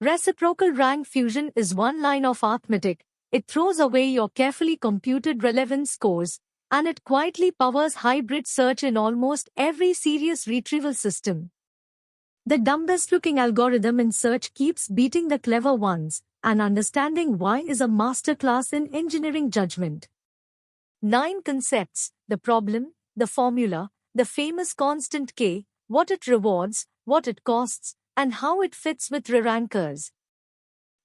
Reciprocal rank fusion is one line of arithmetic. It throws away your carefully computed relevance scores, and it quietly powers hybrid search in almost every serious retrieval system. The dumbest looking algorithm in search keeps beating the clever ones, and understanding why is a masterclass in engineering judgment. 9 concepts: the problem, the formula, the famous constant K, what it rewards, what it costs, and how it fits with re-rankers.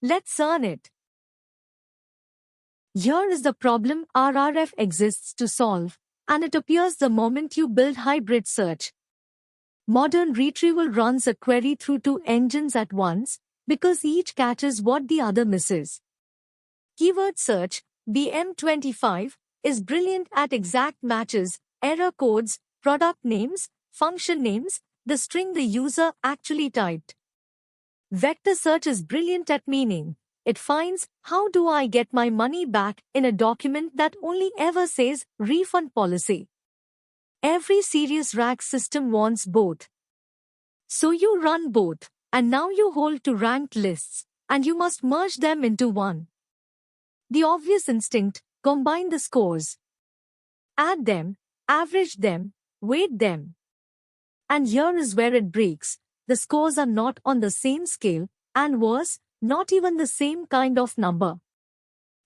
Let's earn it. Here is the problem RRF exists to solve, and it appears the moment you build hybrid search. Modern retrieval runs a query through two engines at once, because each catches what the other misses. Keyword search, BM25, is brilliant at exact matches, error codes, product names, function names, the string the user actually typed. Vector search is brilliant at meaning. It finds, how do I get my money back, in a document that only ever says refund policy. Every serious RAG system wants both. So you run both, and now you hold two ranked lists, and you must merge them into one. The obvious instinct: combine the scores. Add them, average them, weight them. And here is where it breaks. The scores are not on the same scale, and worse, not even the same kind of number.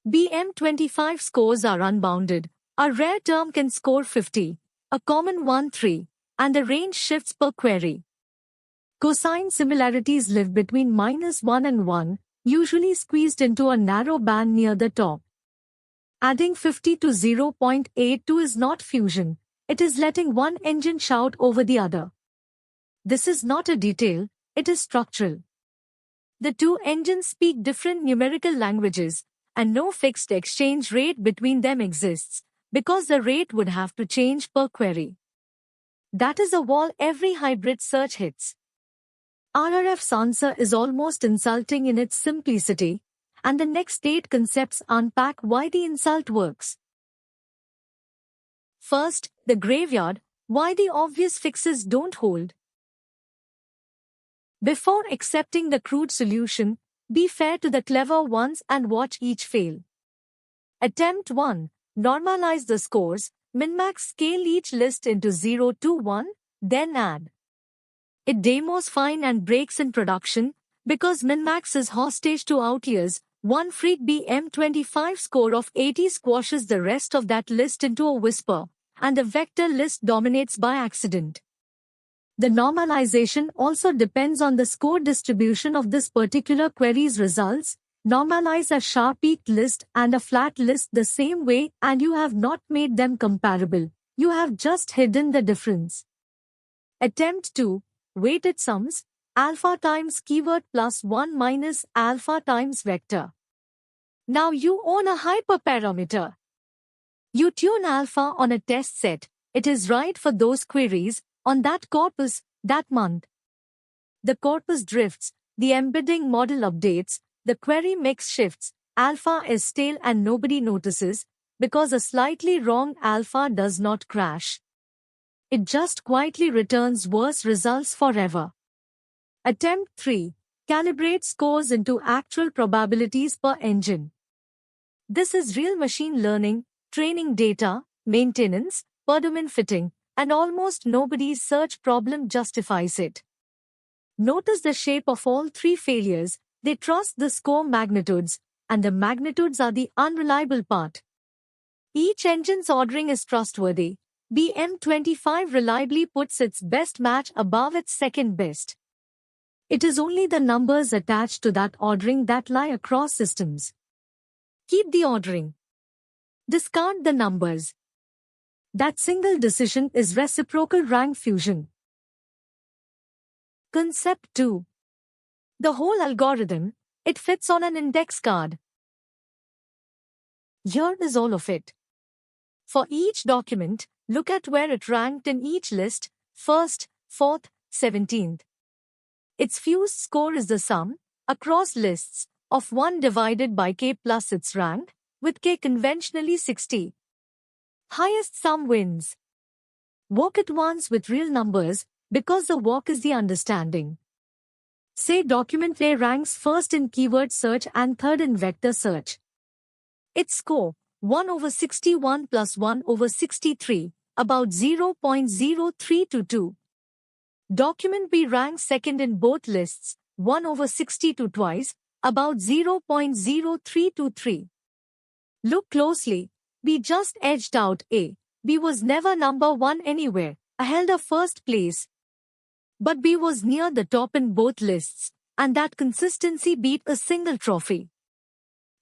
BM25 scores are unbounded. A rare term can score 50, a common one 3, and the range shifts per query. Cosine similarities live between -1 and 1, usually squeezed into a narrow band near the top. Adding 50 to 0.82 is not fusion, it is letting one engine shout over the other. This is not a detail, it is structural. The two engines speak different numerical languages, and no fixed exchange rate between them exists, because the rate would have to change per query. That is a wall every hybrid search hits. RRF's answer is almost insulting in its simplicity, and the next 8 concepts unpack why the insult works. First, the graveyard, why the obvious fixes don't hold. Before accepting the crude solution, be fair to the clever ones and watch each fail. Attempt 1. Normalize the scores, min-max scale each list into 0 to 1, then add. It demos fine and breaks in production, because min-max is hostage to outliers. One freak BM25 score of 80 squashes the rest of that list into a whisper, and the vector list dominates by accident. The normalization also depends on the score distribution of this particular query's results. Normalize a sharp-peaked list and a flat list the same way, and you have not made them comparable. You have just hidden the difference. Attempt 2. Weighted sums, alpha times keyword plus 1 minus alpha times vector. Now you own a hyperparameter. You tune alpha on a test set. It is right for those queries, on that corpus, that month. The corpus drifts, the embedding model updates, the query mix shifts, alpha is stale and nobody notices, because a slightly wrong alpha does not crash. It just quietly returns worse results forever. Attempt 3. Calibrate scores into actual probabilities per engine. This is real machine learning, training data, maintenance, per domain fitting, and almost nobody's search problem justifies it. Notice the shape of all 3 failures. They trust the score magnitudes, and the magnitudes are the unreliable part. Each engine's ordering is trustworthy. BM25 reliably puts its best match above its second best. It is only the numbers attached to that ordering that lie across systems. Keep the ordering. Discard the numbers. That single decision is reciprocal rank fusion. Concept 2. The whole algorithm, it fits on an index card. Here is all of it. For each document, look at where it ranked in each list, 1st, 4th, 17th. Its fused score is the sum, across lists, of 1 divided by k plus its rank, with k conventionally 60. Highest sum wins. Walk it once with real numbers, because the walk is the understanding. Say document A ranks first in keyword search and third in vector search. Its score, 1 over 61 plus 1 over 63, about 0.0322. Document B ranks second in both lists, 1 over 62 twice, about 0.0323. Look closely. B just edged out A. B was never number 1 anywhere, held a first place. But B was near the top in both lists, and that consistency beat a single trophy.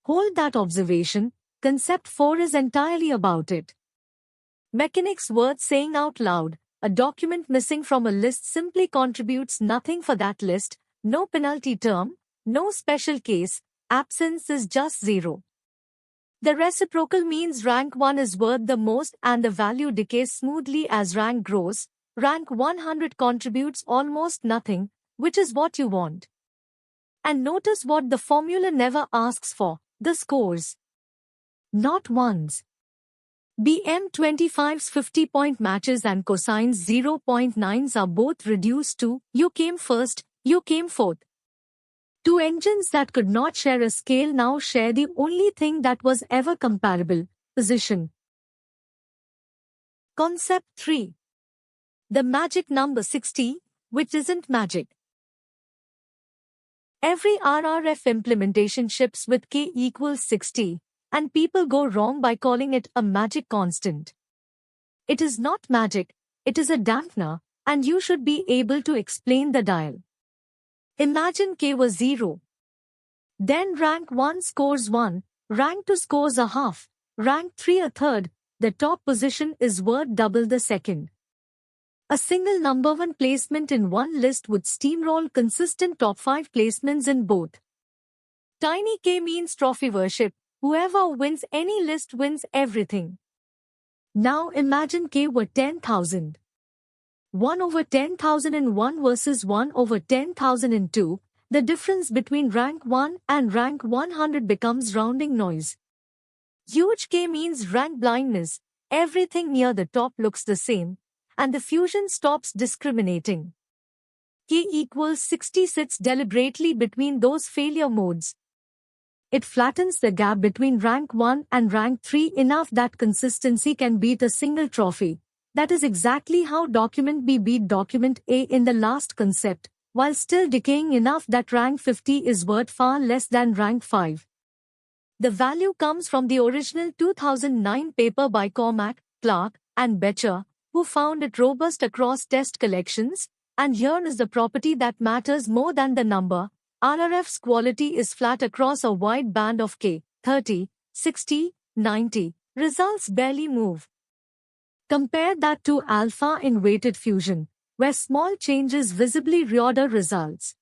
Hold that observation. Concept 4 is entirely about it. Mechanics worth saying out loud. A document missing from a list simply contributes nothing for that list, no penalty term, no special case, absence is just 0. The reciprocal means rank 1 is worth the most and the value decays smoothly as rank grows. Rank 100 contributes almost nothing, which is what you want. And notice what the formula never asks for, the scores. Not ones. BM25's 50-point matches and cosines 0.9s are both reduced to, you came first, you came fourth. Two engines that could not share a scale now share the only thing that was ever comparable, position. Concept 3. The magic number 60, which isn't magic. Every RRF implementation ships with K equals 60. And people go wrong by calling it a magic constant. It is not magic, it is a dampener, and you should be able to explain the dial. Imagine K was 0. Then rank 1 scores 1, rank 2 scores a half, rank 3 a third, the top position is worth double the second. A single number 1 placement in one list would steamroll consistent top 5 placements in both. Tiny K means trophy worship. Whoever wins any list wins everything. Now imagine K were 10,000. 1 over 10,000 in 1 versus 1 over 10,000 in 2, the difference between rank 1 and rank 100 becomes rounding noise. Huge K means rank blindness, everything near the top looks the same, and the fusion stops discriminating. K equals 60 sits deliberately between those failure modes. It flattens the gap between rank 1 and rank 3 enough that consistency can beat a single trophy. That is exactly how document B beat document A in the last concept, while still decaying enough that rank 50 is worth far less than rank 5. The value comes from the original 2009 paper by Cormack, Clark, and Becher, who found it robust across test collections, and here is the property that matters more than the number. RRF's quality is flat across a wide band of K, 30, 60, 90. Results barely move. Compare that to alpha in weighted fusion, where small changes visibly reorder results.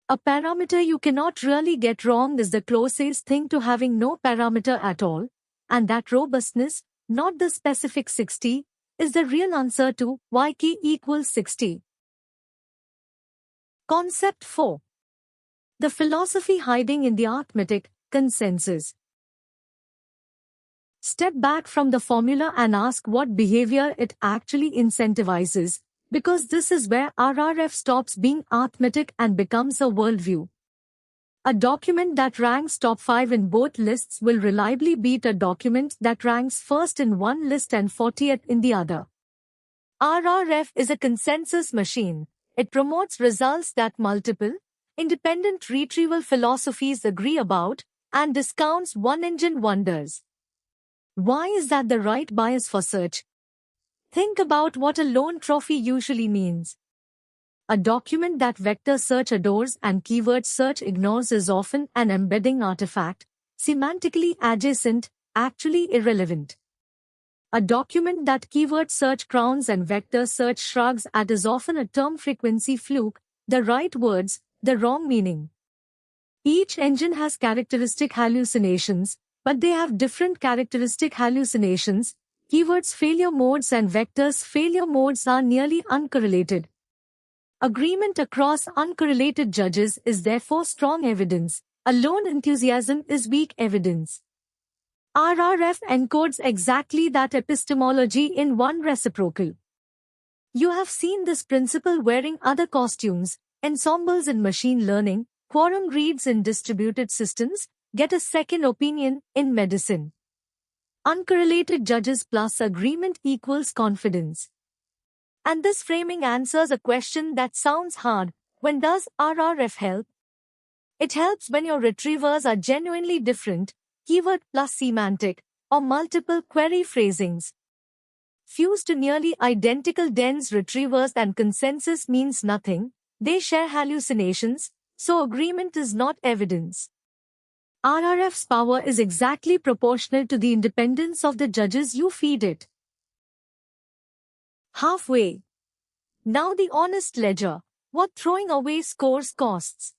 A parameter you cannot really get wrong is the closest thing to having no parameter at all, and that robustness, not the specific 60, is the real answer to why K equals 60. Concept 4. The philosophy hiding in the arithmetic consensus. Step back from the formula and ask what behavior it actually incentivizes, because this is where RRF stops being arithmetic and becomes a worldview. A document that ranks top 5 in both lists will reliably beat a document that ranks first in one list and 40th in the other. RRF is a consensus machine. It promotes results that multiple, independent retrieval philosophies agree about, and discounts one-engine wonders. Why is that the right bias for search? Think about what a lone trophy usually means. A document that vector search adores and keyword search ignores is often an embedding artifact, semantically adjacent, actually irrelevant. A document that keyword search crowns and vector search shrugs at is often a term frequency fluke, the right words, the wrong meaning. Each engine has characteristic hallucinations, but they have different characteristic hallucinations. Keywords failure modes and vectors failure modes are nearly uncorrelated. Agreement across uncorrelated judges is therefore strong evidence. Alone enthusiasm is weak evidence. RRF encodes exactly that epistemology in one reciprocal. You have seen this principle wearing other costumes, ensembles in machine learning, quorum reads in distributed systems, get a second opinion in medicine. Uncorrelated judges plus agreement equals confidence. And this framing answers a question that sounds hard. When does RRF help? It helps when your retrievers are genuinely different, keyword plus semantic, or multiple query phrasings. Fused to nearly identical dense retrievers and consensus means nothing, they share hallucinations, so agreement is not evidence. RRF's power is exactly proportional to the independence of the judges you feed it. Halfway. Now the honest ledger, what throwing away scores costs.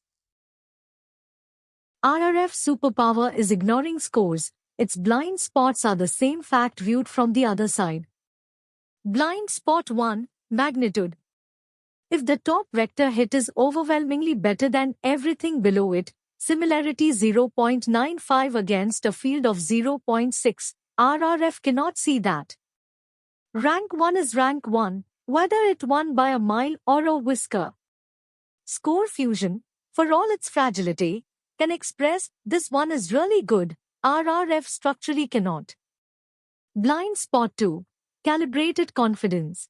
RRF's superpower is ignoring scores, its blind spots are the same fact viewed from the other side. Blind spot 1, magnitude. If the top vector hit is overwhelmingly better than everything below it, similarity 0.95 against a field of 0.6, RRF cannot see that. Rank 1 is rank 1, whether it won by a mile or a whisker. Score fusion, for all its fragility, can express this one is really good, RRF structurally cannot. Blind spot 2, calibrated confidence.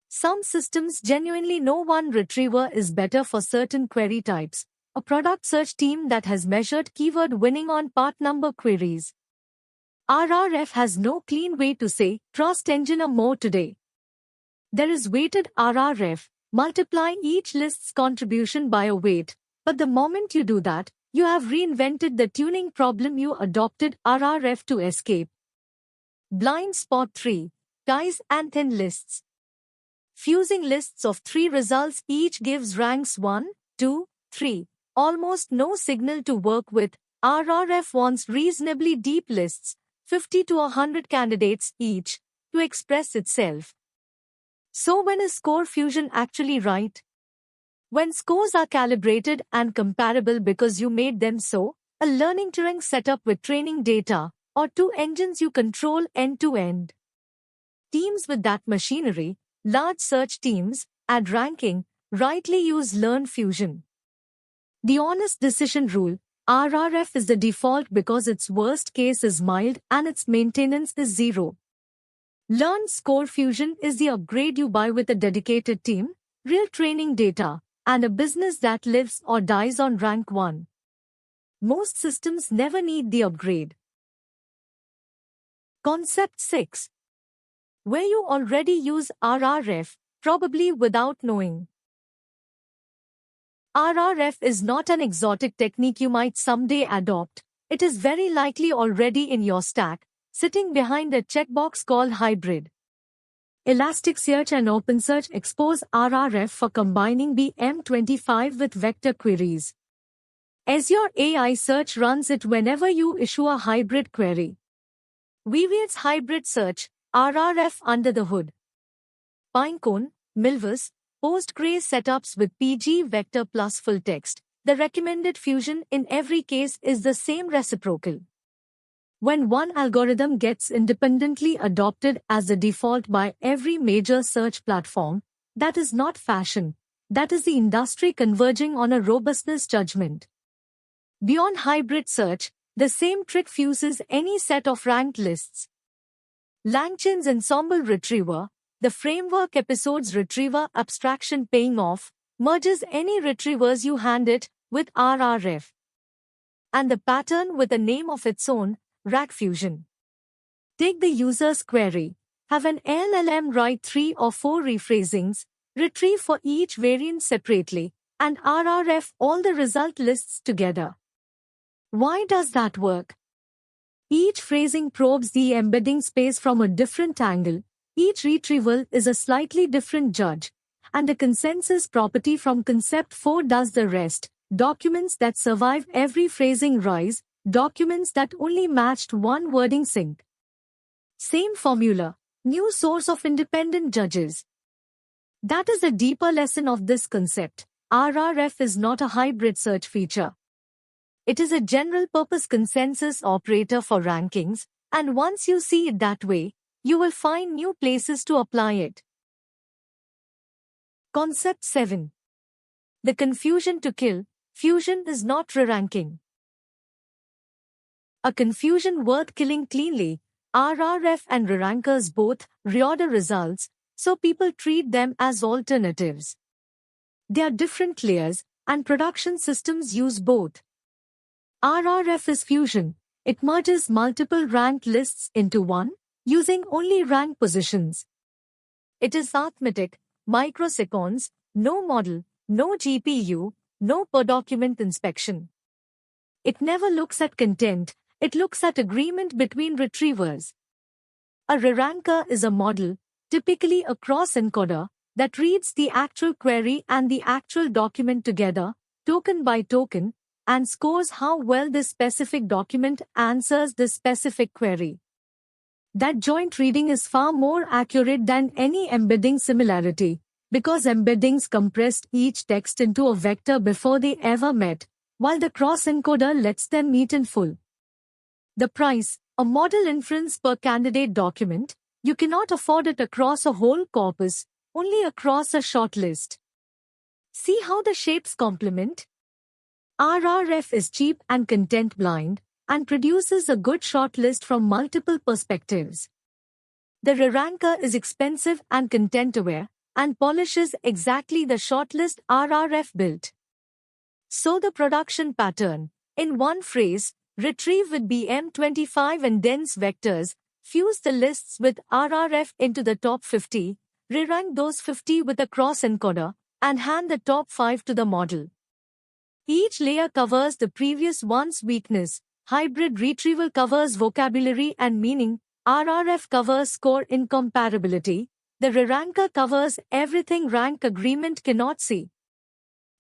Some systems genuinely know one retriever is better for certain query types. A product search team that has measured keyword winning on part number queries. RRF has no clean way to say, trust engine more today. There is weighted RRF, multiply each list's contribution by a weight, but the moment you do that, you have reinvented the tuning problem you adopted RRF to escape. Blind spot 3, ties and thin lists. Fusing lists of 3 results each gives ranks 1, 2, 3. Almost no signal to work with. RRF wants reasonably deep lists, 50 to 100 candidates each, to express itself. So when is score fusion actually right? When scores are calibrated and comparable because you made them so, a learning Turing setup with training data, or 2 engines you control end-to-end. Teams with that machinery, large search teams, and ranking, rightly use Learn Fusion. The honest decision rule, RRF is the default because its worst case is mild and its maintenance is 0. Learn Score Fusion is the upgrade you buy with a dedicated team, real training data, and a business that lives or dies on rank 1. Most systems never need the upgrade. Concept 6. Where you already use RRF, probably without knowing. RRF is not an exotic technique you might someday adopt. It is very likely already in your stack, sitting behind a checkbox called hybrid. Elasticsearch and OpenSearch expose RRF for combining BM25 with vector queries. Azure AI Search runs it whenever you issue a hybrid query. Vivian's hybrid search, RRF under the hood. Pinecone, Milvus, Postgres setups with PG vector plus full text. The recommended fusion in every case is the same reciprocal. When one algorithm gets independently adopted as the default by every major search platform, that is not fashion. That is the industry converging on a robustness judgment. Beyond hybrid search, the same trick fuses any set of ranked lists. LangChain's Ensemble Retriever, the framework episodes retriever abstraction paying off, merges any retrievers you hand it with RRF. And the pattern with a name of its own, RAG Fusion. Take the user's query, have an LLM write 3 or 4 rephrasings, retrieve for each variant separately, and RRF all the result lists together. Why does that work? Each phrasing probes the embedding space from a different angle, each retrieval is a slightly different judge, and the consensus property from concept 4 does the rest. Documents that survive every phrasing rise, documents that only matched one wording sync. Same formula, new source of independent judges. That is a deeper lesson of this concept. RRF is not a hybrid search feature. It is a general-purpose consensus operator for rankings, and once you see it that way, you will find new places to apply it. Concept 7. The confusion to kill, fusion is not re-ranking. A confusion worth killing cleanly. RRF and re-rankers both reorder results, so people treat them as alternatives. They are different layers, and production systems use both. RRF is fusion. It merges multiple ranked lists into one, using only rank positions. It is arithmetic, microseconds, no model, no GPU, no per document inspection. It never looks at content, it looks at agreement between retrievers. A re-ranker is a model, typically a cross-encoder, that reads the actual query and the actual document together, token by token, and scores how well this specific document answers this specific query. That joint reading is far more accurate than any embedding similarity, because embeddings compressed each text into a vector before they ever met, while the cross-encoder lets them meet in full. The price, a model inference per candidate document, you cannot afford it across a whole corpus, only across a short list. See how the shapes complement? RRF is cheap and content blind, and produces a good shortlist from multiple perspectives. The re-ranker is expensive and content-aware, and polishes exactly the shortlist RRF built. So the production pattern, in one phrase, retrieve with BM25 and dense vectors, fuse the lists with RRF into the top 50, re-rank those 50 with a cross-encoder, and hand the top 5 to the model. Each layer covers the previous one's weakness. Hybrid retrieval covers vocabulary and meaning, RRF covers score incomparability, the re-ranker covers everything rank agreement cannot see.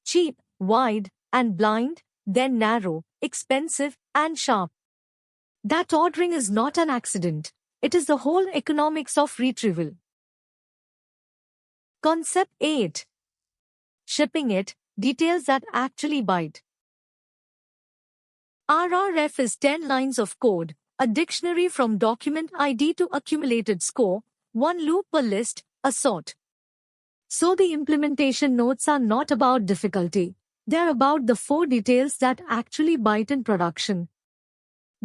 Cheap, wide, and blind, then narrow, expensive, and sharp. That ordering is not an accident, it is the whole economics of retrieval. Concept 8. Shipping it, details that actually bite. RRF is 10 lines of code, a dictionary from document ID to accumulated score, one loop per list, a sort. So the implementation notes are not about difficulty, they're about the 4 details that actually bite in production.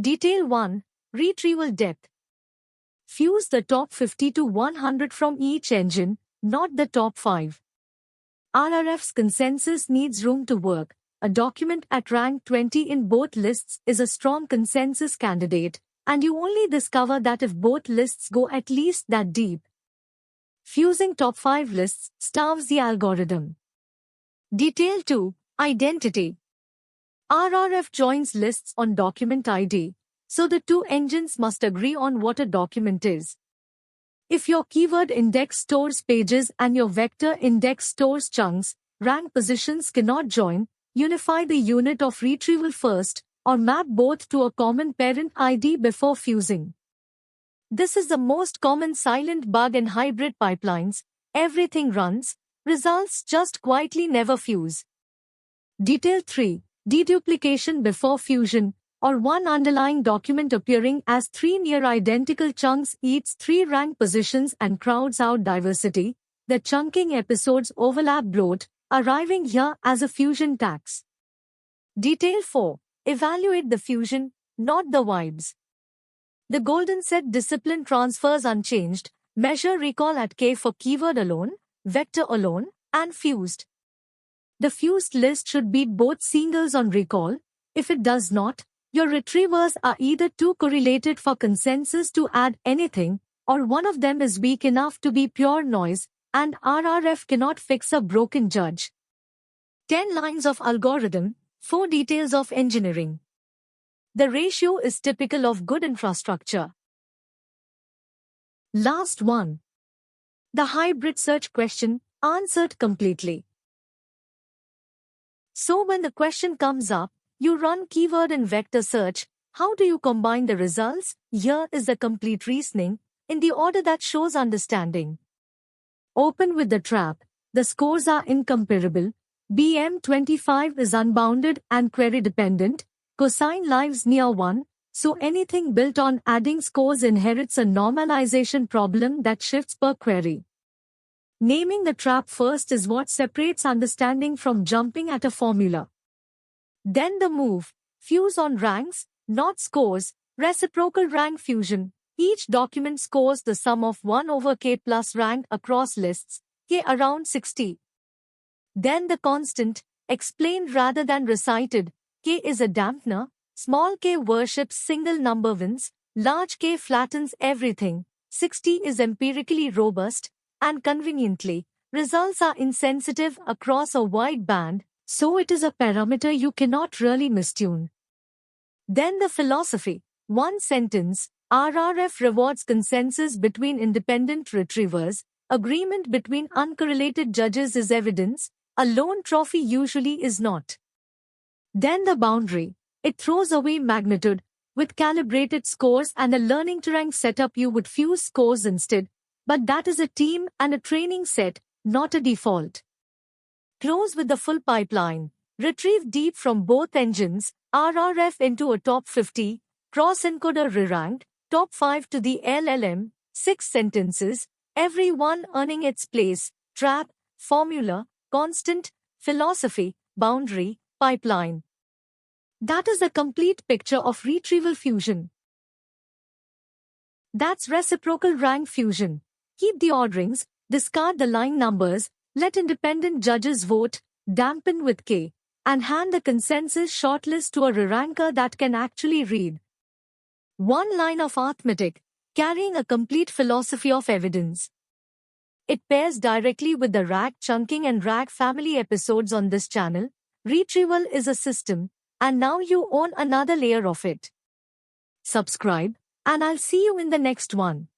Detail 1, retrieval depth. Fuse the top 50 to 100 from each engine, not the top 5. RRF's consensus needs room to work. A document at rank 20 in both lists is a strong consensus candidate, and you only discover that if both lists go at least that deep. Fusing top 5 lists starves the algorithm. Detail 2, identity. RRF joins lists on document ID, so the 2 engines must agree on what a document is. If your keyword index stores pages and your vector index stores chunks, rank positions cannot join. Unify the unit of retrieval first, or map both to a common parent ID before fusing. This is the most common silent bug in hybrid pipelines. Everything runs, results just quietly never fuse. Detail 3. Deduplication before fusion, or one underlying document appearing as 3 near-identical chunks eats 3 rank positions and crowds out diversity. The chunking episodes overlap bloat, arriving here as a fusion tax. Detail 4. Evaluate the fusion, not the vibes. The golden set discipline transfers unchanged, measure recall at K for keyword alone, vector alone, and fused. The fused list should beat both singles on recall. If it does not, your retrievers are either too correlated for consensus to add anything, or one of them is weak enough to be pure noise, and RRF cannot fix a broken judge. 10 lines of algorithm, 4 details of engineering. The ratio is typical of good infrastructure. Last one. The hybrid search question, answered completely. So when the question comes up, you run keyword and vector search. How do you combine the results? Here is the complete reasoning, in the order that shows understanding. Open with the trap. The scores are incomparable. BM25 is unbounded and query dependent. Cosine lives near 1, so anything built on adding scores inherits a normalization problem that shifts per query. Naming the trap first is what separates understanding from jumping at a formula. Then the move, fuse on ranks, not scores, reciprocal rank fusion. Each document scores the sum of 1 over k plus rank across lists, k around 60. Then the constant, explained rather than recited, k is a dampener, small k worships single number wins, large K flattens everything, 60 is empirically robust, and conveniently, results are insensitive across a wide band, so it is a parameter you cannot really mistune. Then the philosophy. One sentence, RRF rewards consensus between independent retrievers, agreement between uncorrelated judges is evidence, a lone trophy usually is not. Then the boundary. It throws away magnitude. With calibrated scores and a learning to rank setup you would fuse scores instead, but that is a team and a training set, not a default. Close with the full pipeline. Retrieve deep from both engines, RRF into a top 50, cross-encoder re-ranked, top 5 to the LLM, 6 sentences, every one earning its place, trap, formula, constant, philosophy, boundary, pipeline. That is a complete picture of retrieval fusion. That's reciprocal rank fusion. Keep the orderings, discard the line numbers, let independent judges vote, dampen with K, and hand the consensus shortlist to a re-ranker that can actually read. One line of arithmetic, carrying a complete philosophy of evidence. It pairs directly with the RAG chunking and RAG family episodes on this channel. Retrieval is a system, and now you own another layer of it. Subscribe, and I'll see you in the next one.